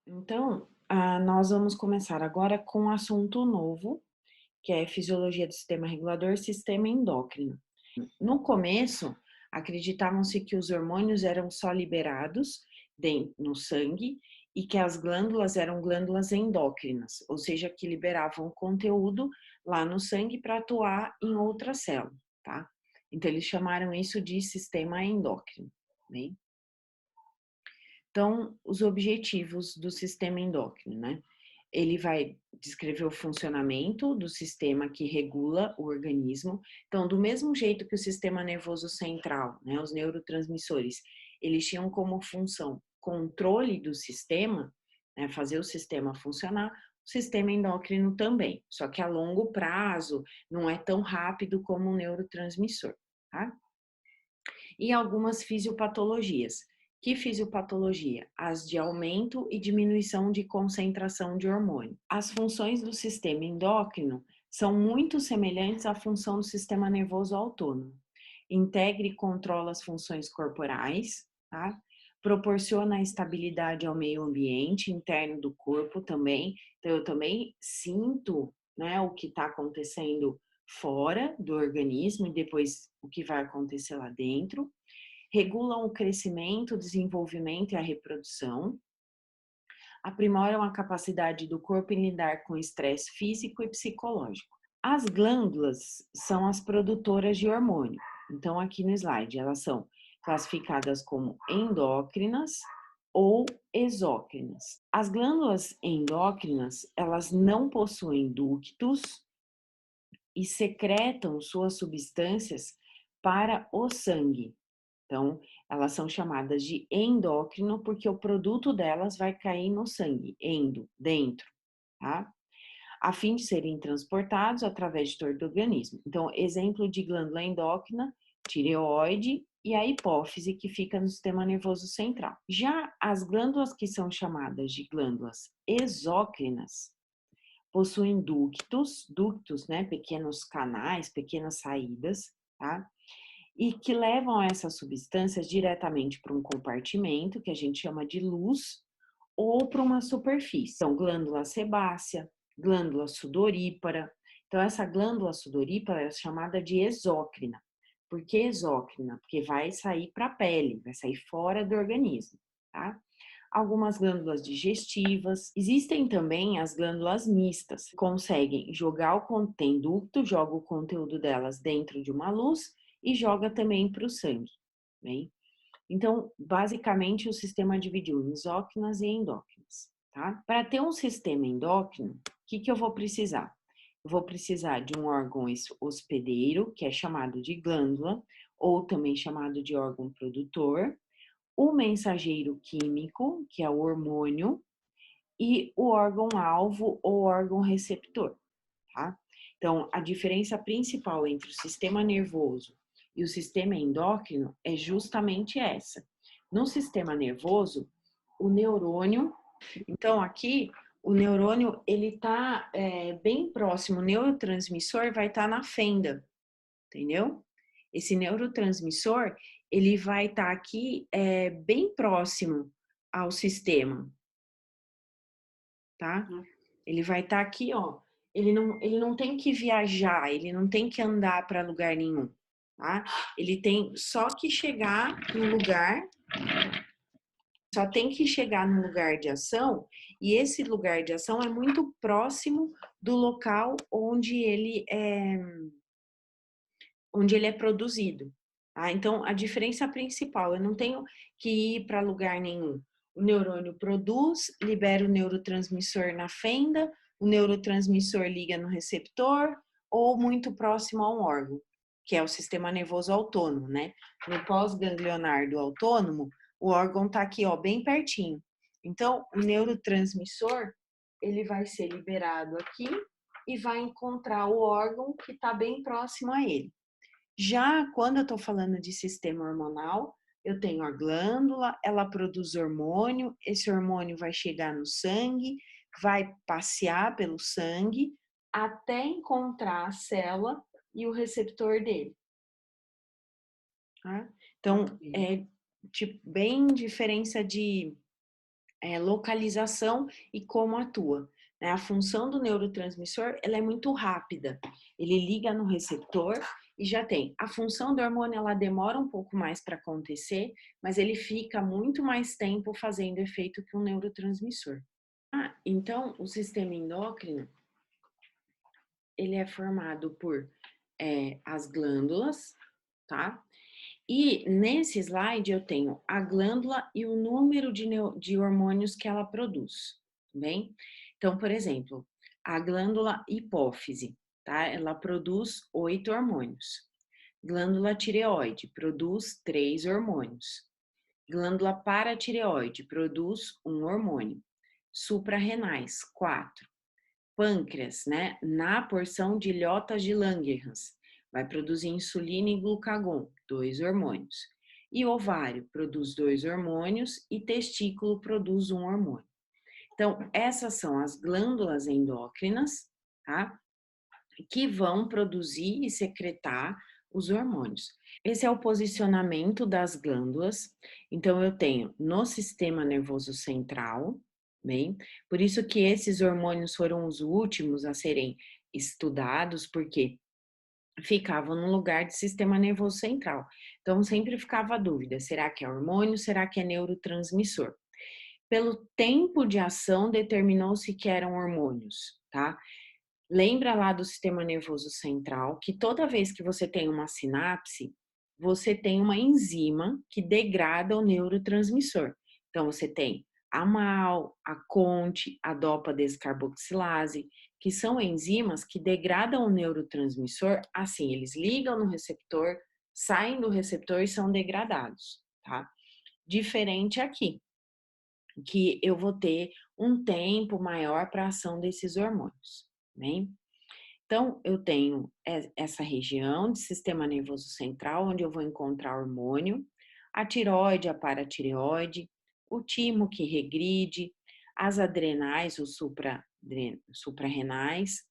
Então, nós vamos começar agora com um assunto novo, que é fisiologia do sistema regulador, sistema endócrino. No começo, acreditavam-se que os hormônios eram só liberados no sangue e que as glândulas eram glândulas endócrinas, ou seja, que liberavam conteúdo lá no sangue para atuar em outra célula, tá? Então, eles chamaram isso de sistema endócrino, bem? Então, os objetivos do sistema endócrino, né? Ele vai descrever o funcionamento do sistema que regula o organismo. Então, do mesmo jeito que o sistema nervoso central, né, os neurotransmissores, eles tinham como função controle do sistema, né, fazer o sistema funcionar, o sistema endócrino também, só que a longo prazo, não é tão rápido como o neurotransmissor, tá? E algumas fisiopatologias. Que fisiopatologia? As de aumento e diminuição de concentração de hormônio. As funções do sistema endócrino são muito semelhantes à função do sistema nervoso autônomo. Integra e controla as funções corporais, tá? Proporciona estabilidade ao meio ambiente interno do corpo também. Então, eu também sinto, né, o que está acontecendo fora do organismo e depois o que vai acontecer lá dentro. Regulam o crescimento, o desenvolvimento e a reprodução. Aprimoram a capacidade do corpo em lidar com estresse físico e psicológico. As glândulas são as produtoras de hormônio. Então, aqui no slide, elas são classificadas como endócrinas ou exócrinas. As glândulas endócrinas, elas não possuem ductos e secretam suas substâncias para o sangue. Então, elas são chamadas de endócrino porque o produto delas vai cair no sangue, endo, dentro, tá? A fim de serem transportados através de todo o organismo. Então, exemplo de glândula endócrina, tireoide e a hipófise, que fica no sistema nervoso central. Já as glândulas que são chamadas de glândulas exócrinas, possuem ductos, né, pequenos canais, pequenas saídas, tá? E que levam essas substâncias diretamente para um compartimento, que a gente chama de luz, ou para uma superfície. Então, glândula sebácea, glândula sudorípara. Então, essa glândula sudorípara é chamada de exócrina. Por que exócrina? Porque vai sair para a pele, vai sair fora do organismo, tá? Algumas glândulas digestivas. Existem também as glândulas mistas, que conseguem jogar tem ducto, joga o conteúdo delas dentro de uma luz e joga também para o sangue, bem? Então, basicamente, o sistema dividiu em exócrinas e endócrinas, tá? Para ter um sistema endócrino, o que eu vou precisar? Eu vou precisar de um órgão hospedeiro, que é chamado de glândula, ou também chamado de órgão produtor, o mensageiro químico, que é o hormônio, e o órgão-alvo ou órgão receptor, tá? Então, a diferença principal entre o sistema nervoso e o sistema endócrino é justamente essa. No sistema nervoso, o neurônio, então aqui o neurônio ele tá bem próximo, o neurotransmissor vai estar na fenda, entendeu? Esse neurotransmissor ele vai estar aqui bem próximo ao sistema, tá? Ele vai estar aqui, ó. Ele não tem que viajar, ele não tem que andar para lugar nenhum, tá? Ele tem só que chegar no lugar, só tem que chegar no lugar de ação, e esse lugar de ação é muito próximo do local onde ele é produzido. Tá? Então, a diferença principal, eu não tenho que ir para lugar nenhum. O neurônio produz, libera o neurotransmissor na fenda, o neurotransmissor liga no receptor ou muito próximo a um órgão, que é o sistema nervoso autônomo, né? No pós-ganglionar do autônomo, o órgão está aqui, ó, bem pertinho. Então, o neurotransmissor, ele vai ser liberado aqui e vai encontrar o órgão que está bem próximo a ele. Já quando eu estou falando de sistema hormonal, eu tenho a glândula, ela produz hormônio, esse hormônio vai chegar no sangue, vai passear pelo sangue até encontrar a célula e o receptor dele. Tá? Então, Ok. é tipo, bem diferença de localização e como atua, né? A função do neurotransmissor, ela é muito rápida. Ele liga no receptor e já tem. A função do hormônio, ela demora um pouco mais para acontecer, mas ele fica muito mais tempo fazendo efeito que um neurotransmissor. Então, o sistema endócrino, ele é formado por as glândulas, tá? E nesse slide eu tenho a glândula e o número de hormônios que ela produz, tá bem? Então, por exemplo, a glândula hipófise, tá? Ela produz 8 hormônios. Glândula tireoide produz 3 hormônios. Glândula paratireoide produz 1 hormônio. Suprarrenais, 4. Pâncreas, né? Na porção de ilhotas de Langerhans, vai produzir insulina e glucagon, 2 hormônios. E ovário produz 2 hormônios e testículo produz 1 hormônio. Então, essas são as glândulas endócrinas, tá? Que vão produzir e secretar os hormônios. Esse é o posicionamento das glândulas. Então, eu tenho no sistema nervoso central, bem, por isso que esses hormônios foram os últimos a serem estudados, porque ficavam no lugar do sistema nervoso central. Então, sempre ficava a dúvida: será que é hormônio? Será que é neurotransmissor? Pelo tempo de ação, determinou-se que eram hormônios, tá? Lembra lá do sistema nervoso central que toda vez que você tem uma sinapse, você tem uma enzima que degrada o neurotransmissor. Então, você tem a MAO, a CONT, a dopa-descarboxilase, que são enzimas que degradam o neurotransmissor, assim, eles ligam no receptor, saem do receptor e são degradados, tá? Diferente aqui, que eu vou ter um tempo maior para a ação desses hormônios, bem? Então, eu tenho essa região de sistema nervoso central, onde eu vou encontrar hormônio, a tireoide, a paratireoide, o timo que regride, as adrenais, os suprarrenais,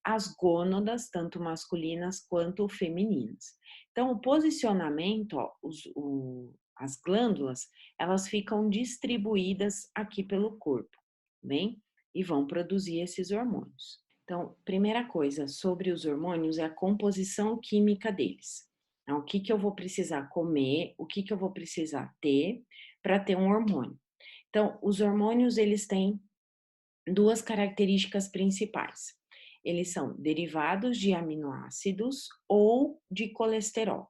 as gônadas, tanto masculinas quanto femininas. Então, o posicionamento, ó, as glândulas, elas ficam distribuídas aqui pelo corpo, bem? E vão produzir esses hormônios. Então, primeira coisa sobre os hormônios é a composição química deles. Então, o que que eu vou precisar comer, o que que eu vou precisar ter para ter um hormônio. Então, os hormônios, eles têm duas características principais. Eles são derivados de aminoácidos ou de colesterol.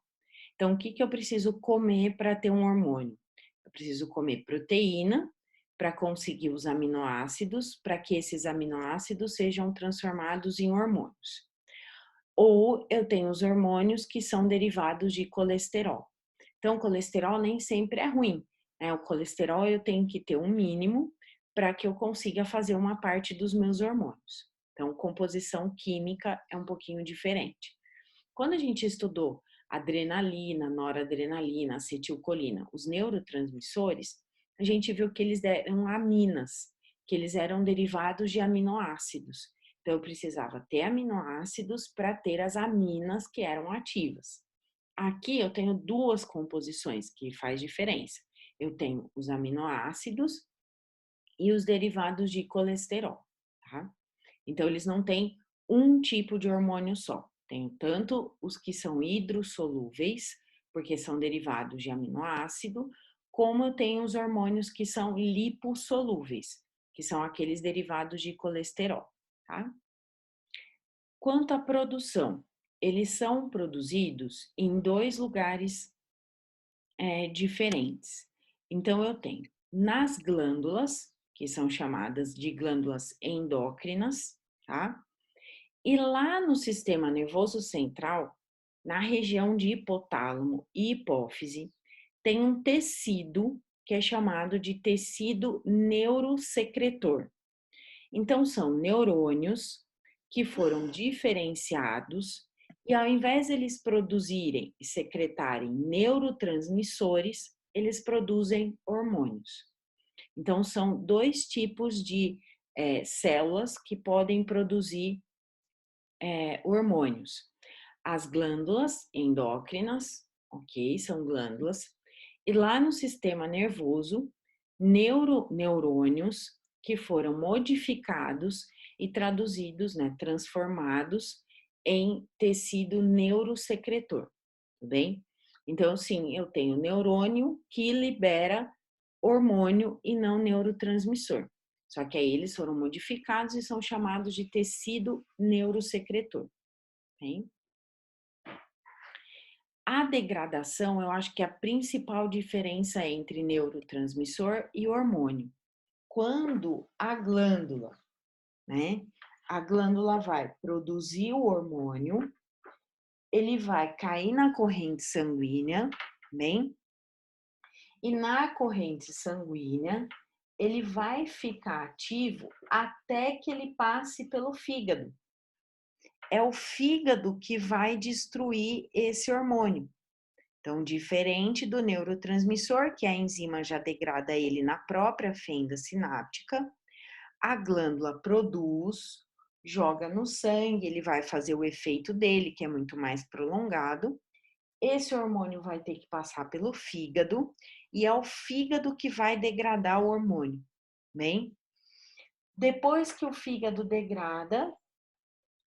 Então, o que que eu preciso comer para ter um hormônio? Eu preciso comer proteína para conseguir os aminoácidos, para que esses aminoácidos sejam transformados em hormônios. Ou eu tenho os hormônios que são derivados de colesterol. Então, o colesterol nem sempre é ruim, né? O colesterol eu tenho que ter um mínimo para que eu consiga fazer uma parte dos meus hormônios. Então, composição química é um pouquinho diferente. Quando a gente estudou adrenalina, noradrenalina, acetilcolina, os neurotransmissores, a gente viu que eles eram aminas, que eles eram derivados de aminoácidos. Então, eu precisava ter aminoácidos para ter as aminas que eram ativas. Aqui eu tenho duas composições que faz diferença. Eu tenho os aminoácidos e os derivados de colesterol, tá? Então, eles não têm um tipo de hormônio só. Tenho tanto os que são hidrossolúveis, porque são derivados de aminoácido, como eu tenho os hormônios que são lipossolúveis, que são aqueles derivados de colesterol, tá? Quanto à produção, eles são produzidos em dois lugares diferentes. Então, eu tenho nas glândulas, que são chamadas de glândulas endócrinas, tá? E lá no sistema nervoso central, na região de hipotálamo e hipófise, tem um tecido que é chamado de tecido neurosecretor. Então, são neurônios que foram diferenciados e, ao invés de eles produzirem e secretarem neurotransmissores, eles produzem hormônios. Então, são dois tipos de células que podem produzir hormônios. As glândulas endócrinas, ok? São glândulas. E lá no sistema nervoso, neurônios que foram modificados e traduzidos, né, transformados em tecido neurosecretor, tudo bem? Então, sim, eu tenho neurônio que libera hormônio e não neurotransmissor. Só que aí eles foram modificados e são chamados de tecido neurosecretor, bem? A degradação, eu acho que é a principal diferença entre neurotransmissor e hormônio. Quando a glândula, né? A glândula vai produzir o hormônio, ele vai cair na corrente sanguínea, bem? E na corrente sanguínea, ele vai ficar ativo até que ele passe pelo fígado. É o fígado que vai destruir esse hormônio. Então, diferente do neurotransmissor, que a enzima já degrada ele na própria fenda sináptica, a glândula produz, joga no sangue, ele vai fazer o efeito dele, que é muito mais prolongado. Esse hormônio vai ter que passar pelo fígado e é o fígado que vai degradar o hormônio, bem? Depois que o fígado degrada,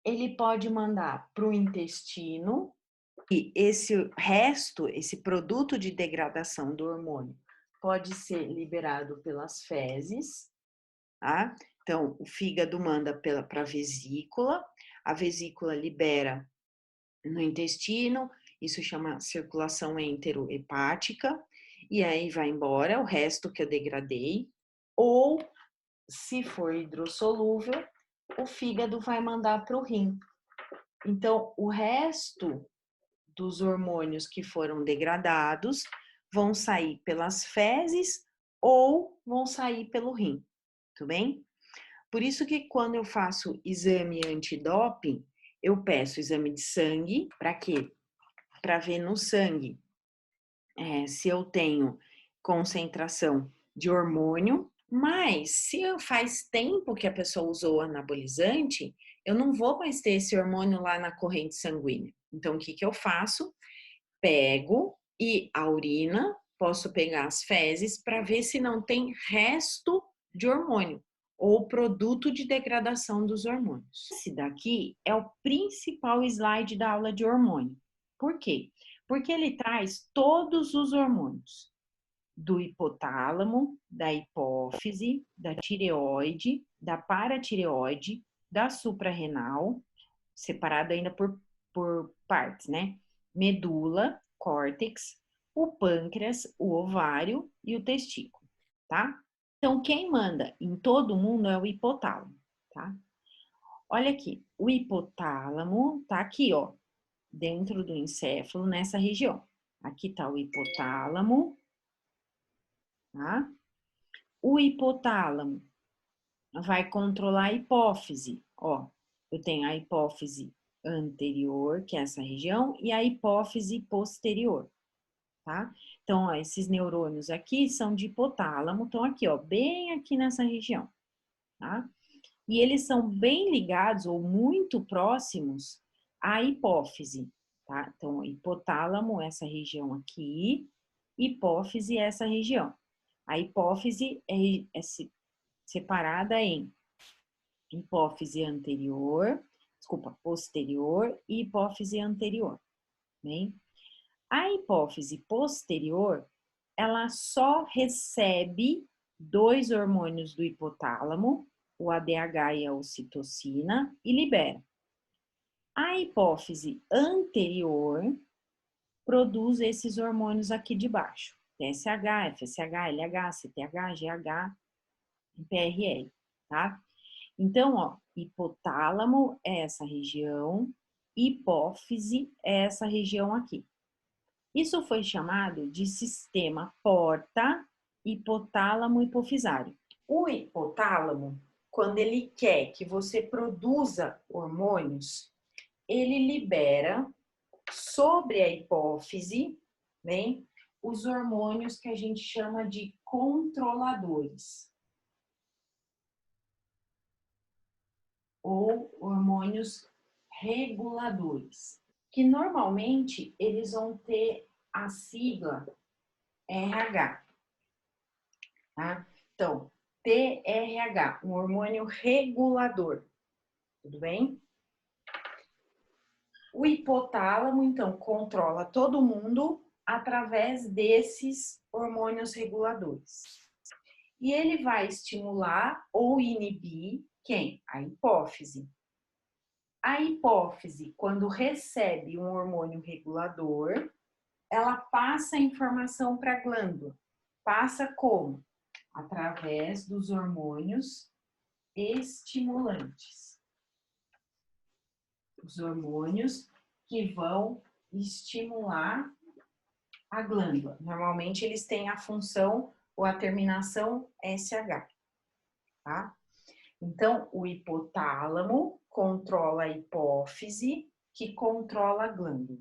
ele pode mandar para o intestino e esse resto, esse produto de degradação do hormônio, pode ser liberado pelas fezes, tá? Então, o fígado manda para a vesícula libera no intestino, isso chama circulação enterohepática, e aí vai embora o resto que eu degradei, ou se for hidrossolúvel, o fígado vai mandar para o rim. Então, o resto dos hormônios que foram degradados vão sair pelas fezes ou vão sair pelo rim, tudo bem? Por isso que quando eu faço exame antidoping, eu peço exame de sangue, para quê? Para ver no sangue se eu tenho concentração de hormônio, mas se faz tempo que a pessoa usou anabolizante, eu não vou mais ter esse hormônio lá na corrente sanguínea. Então, o que eu faço? Pego e a urina, posso pegar as fezes para ver se não tem resto de hormônio ou produto de degradação dos hormônios. Esse daqui é o principal slide da aula de hormônio. Por quê? Porque ele traz todos os hormônios do hipotálamo, da hipófise, da tireoide, da paratireoide, da suprarrenal, separado ainda por partes, né? Medula, córtex, o pâncreas, o ovário e o testículo, tá? Então, quem manda em todo mundo é o hipotálamo, tá? Olha aqui, o hipotálamo tá aqui, ó, dentro do encéfalo, nessa região. Aqui tá o hipotálamo, tá? O hipotálamo vai controlar a hipófise, ó. Eu tenho a hipófise anterior, que é essa região, e a hipófise posterior, tá? Então, ó, esses neurônios aqui são de hipotálamo, estão aqui, ó, bem aqui nessa região, tá? E eles são bem ligados ou muito próximos à hipófise, tá? Então, hipotálamo, essa região aqui, hipófise, essa região. A hipófise é separada em hipófise anterior, posterior e hipófise anterior, bem? A hipófise posterior, ela só recebe dois hormônios do hipotálamo, o ADH e a ocitocina, e libera. A hipófise anterior produz esses hormônios aqui de baixo, TSH, FSH, LH, CTH, GH, PRL, tá? Então, ó, hipotálamo é essa região, hipófise é essa região aqui. Isso foi chamado de sistema porta hipotálamo hipofisário. O hipotálamo, quando ele quer que você produza hormônios, ele libera sobre a hipófise, né, os hormônios que a gente chama de controladores. Ou hormônios reguladores, que normalmente eles vão ter a sigla RH, tá? Então, TRH, um hormônio regulador, tudo bem? O hipotálamo, então, controla todo mundo através desses hormônios reguladores. E ele vai estimular ou inibir quem? A hipófise. A hipófise, quando recebe um hormônio regulador, ela passa a informação para a glândula. Passa como? Através dos hormônios estimulantes. Os hormônios que vão estimular a glândula. Normalmente eles têm a função ou a terminação SH, tá? Então, o hipotálamo controla a hipófise, que controla a glândula.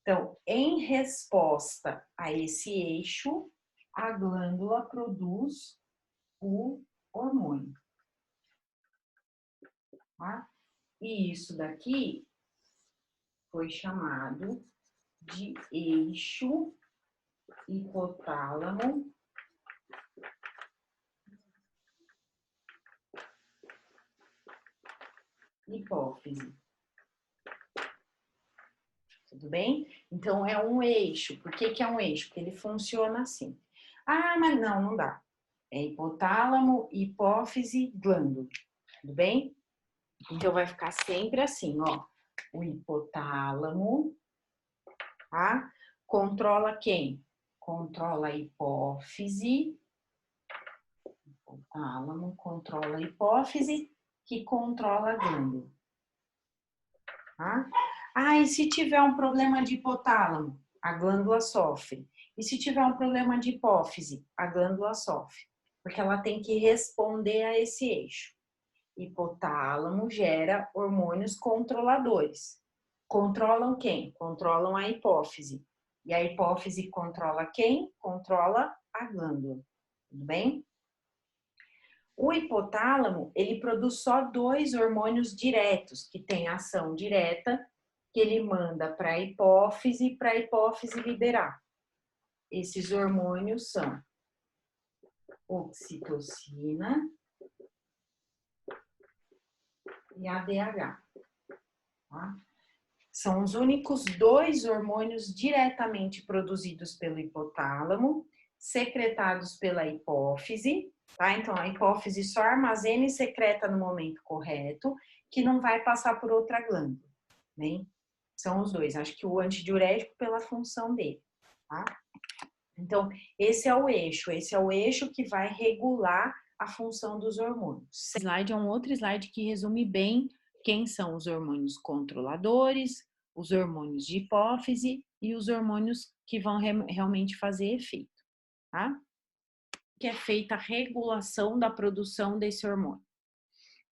Então, em resposta a esse eixo, a glândula produz o hormônio, tá? E isso daqui foi chamado de eixo hipotálamo hipófise. Tudo bem? Então, é um eixo. Por que que é um eixo? Porque ele funciona assim. Ah, mas não dá. É hipotálamo, hipófise, glândula. Tudo bem? Então, vai ficar sempre assim, ó. O hipotálamo, tá? Controla quem? Controla a hipófise. Hipotálamo controla a hipófise, que controla a glândula. Tá? Ah, e se tiver um problema de hipotálamo, a glândula sofre. E se tiver um problema de hipófise, a glândula sofre. Porque ela tem que responder a esse eixo. Hipotálamo gera hormônios controladores. Controlam quem? Controlam a hipófise. E a hipófise controla quem? Controla a glândula. Tudo bem? O hipotálamo, ele produz só 2 hormônios diretos, que têm ação direta, que ele manda para a hipófise liberar. Esses hormônios são ocitocina e ADH. Tá? São os únicos 2 hormônios diretamente produzidos pelo hipotálamo, secretados pela hipófise, tá? Então, a hipófise só armazena e secreta no momento correto, que não vai passar por outra glândula, né? São os 2. Acho que o antidiurético pela função dele, tá? Então, esse é o eixo que vai regular a função dos hormônios. Esse slide é um outro slide que resume bem quem são os hormônios controladores, os hormônios de hipófise e os hormônios que vão realmente fazer efeito, tá? Que é feita a regulação da produção desse hormônio.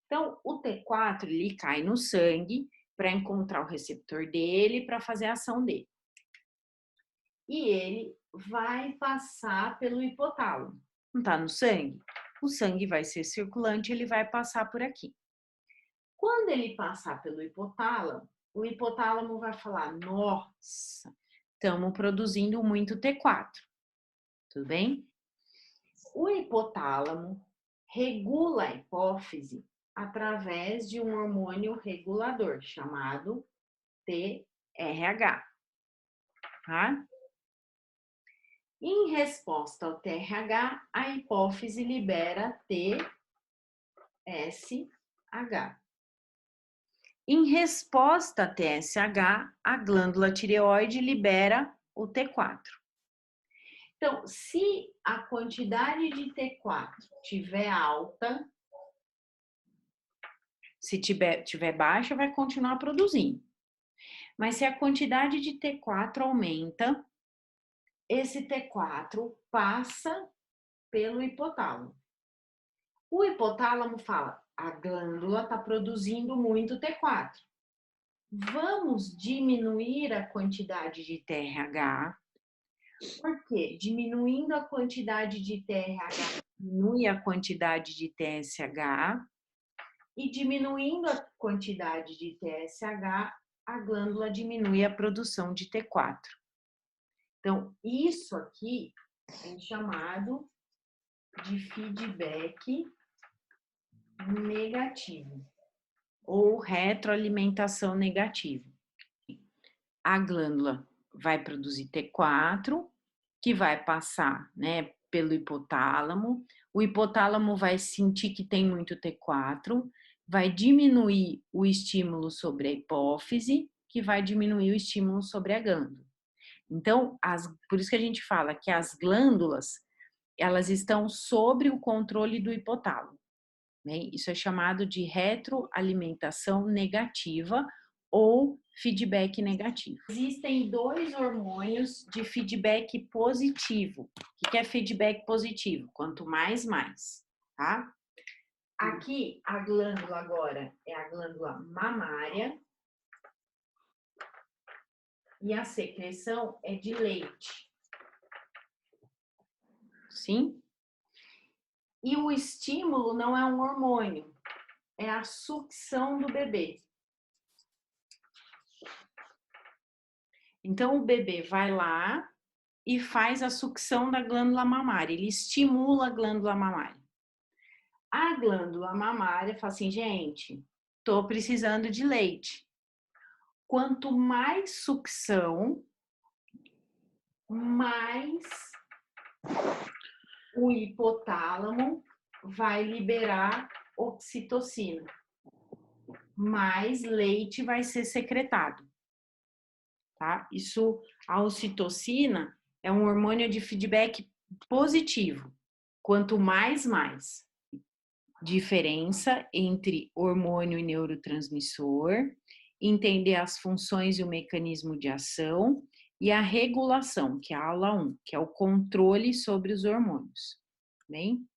Então, o T4, ele cai no sangue para encontrar o receptor dele, para fazer a ação dele. E ele vai passar pelo hipotálamo. Não está no sangue? O sangue vai ser circulante, ele vai passar por aqui. Quando ele passar pelo hipotálamo, o hipotálamo vai falar, nossa, estamos produzindo muito T4. Tudo bem? O hipotálamo regula a hipófise através de um hormônio regulador chamado TRH, tá? Em resposta ao TRH, a hipófise libera TSH. Em resposta a TSH, a glândula tireoide libera o T4. Então, se a quantidade de T4 tiver alta, se tiver baixa, vai continuar produzindo. Mas se a quantidade de T4 aumenta, esse T4 passa pelo hipotálamo. O hipotálamo fala, a glândula está produzindo muito T4. Vamos diminuir a quantidade de TRH. Por quê? Diminuindo a quantidade de TRH, diminui a quantidade de TSH. E diminuindo a quantidade de TSH, a glândula diminui a produção de T4. Então, isso aqui é chamado de feedback negativo ou retroalimentação negativa. A glândula vai produzir T4, que vai passar, né, pelo hipotálamo. O hipotálamo vai sentir que tem muito T4, vai diminuir o estímulo sobre a hipófise, que vai diminuir o estímulo sobre a glândula. Então, por isso que a gente fala que as glândulas, elas estão sobre o controle do hipotálamo, né? Isso é chamado de retroalimentação negativa ou feedback negativo. Existem 2 hormônios de feedback positivo. O que é feedback positivo? Quanto mais, tá? Aqui, a glândula agora é a glândula mamária e a secreção é de leite. Sim? E o estímulo não é um hormônio, é a sucção do bebê. Então, o bebê vai lá e faz a sucção da glândula mamária, ele estimula a glândula mamária. A glândula mamária fala assim, gente, tô precisando de leite. Quanto mais sucção, mais o hipotálamo vai liberar ocitocina, mais leite vai ser secretado, tá? Isso, a ocitocina é um hormônio de feedback positivo. Quanto mais. Diferença entre hormônio e neurotransmissor, entender as funções e o mecanismo de ação e a regulação, que é a aula 1, que é o controle sobre os hormônios. Bem?